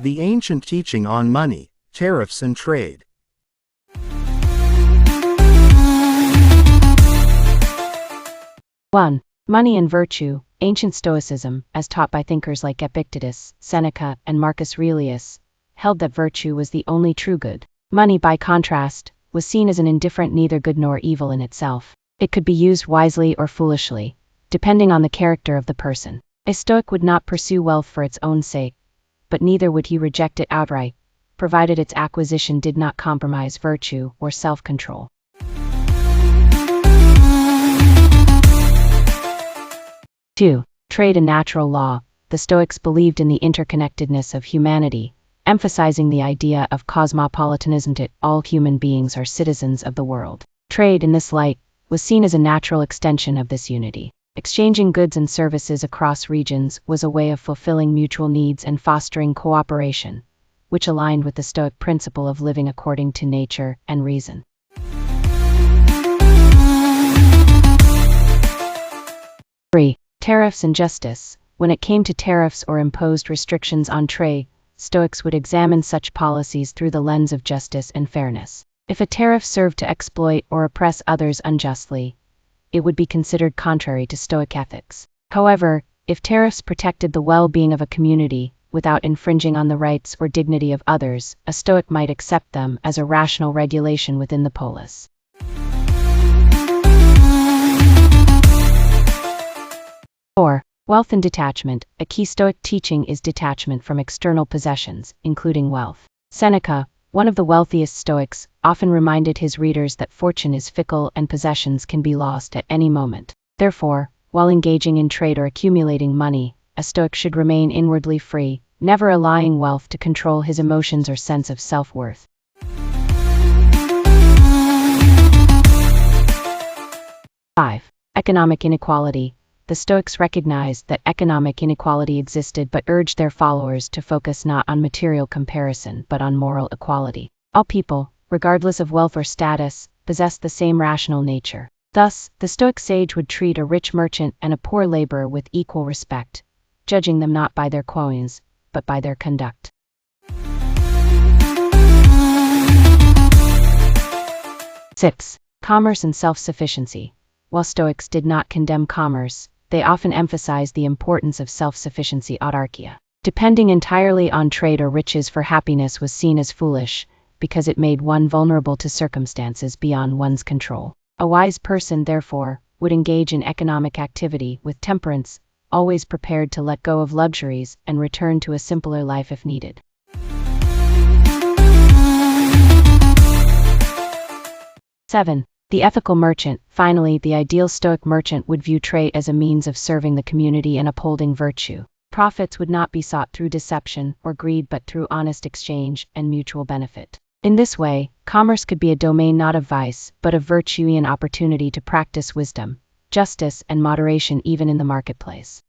The ancient teaching on money, tariffs and trade. One. Money and virtue. Ancient Stoicism, as taught by thinkers like Epictetus, Seneca, and Marcus Aurelius, held that virtue was the only true good. Money, by contrast, was seen as an indifferent, neither good nor evil in itself. It could be used wisely or foolishly, depending on the character of the person. A Stoic would not pursue wealth for its own sake, but neither would he reject it outright, provided its acquisition did not compromise virtue or self-control. 2. Trade and natural law. The Stoics believed in the interconnectedness of humanity, emphasizing the idea of cosmopolitanism that all human beings are citizens of the world. Trade, in this light, was seen as a natural extension of this unity. Exchanging goods and services across regions was a way of fulfilling mutual needs and fostering cooperation, which aligned with the Stoic principle of living according to nature and reason. 3. Tariffs and justice. When it came to tariffs or imposed restrictions on trade, Stoics would examine such policies through the lens of justice and fairness. If a tariff served to exploit or oppress others unjustly, it would be considered contrary to Stoic ethics. However, if tariffs protected the well-being of a community without infringing on the rights or dignity of others, a Stoic might accept them as a rational regulation within the polis. 4. Wealth and detachment. A key Stoic teaching is detachment from external possessions, including wealth. Seneca, one of the wealthiest Stoics, often reminded his readers that fortune is fickle and possessions can be lost at any moment. Therefore, while engaging in trade or accumulating money, a Stoic should remain inwardly free, never allowing wealth to control his emotions or sense of self-worth. 5. Economic inequality. The Stoics recognized that economic inequality existed but urged their followers to focus not on material comparison but on moral equality. All people, regardless of wealth or status, possessed the same rational nature. Thus, the Stoic sage would treat a rich merchant and a poor laborer with equal respect, judging them not by their coins, but by their conduct. 6. Commerce and self-sufficiency. While Stoics did not condemn commerce, they often emphasized the importance of self-sufficiency autarkia. Depending entirely on trade or riches for happiness was seen as foolish, because it made one vulnerable to circumstances beyond one's control. A wise person, therefore, would engage in economic activity with temperance, always prepared to let go of luxuries and return to a simpler life if needed. 7. The ethical merchant. Finally, the ideal Stoic merchant would view trade as a means of serving the community and upholding virtue. Profits would not be sought through deception or greed but through honest exchange and mutual benefit. In this way, commerce could be a domain not of vice, but of virtue and opportunity to practice wisdom, justice, and moderation even in the marketplace.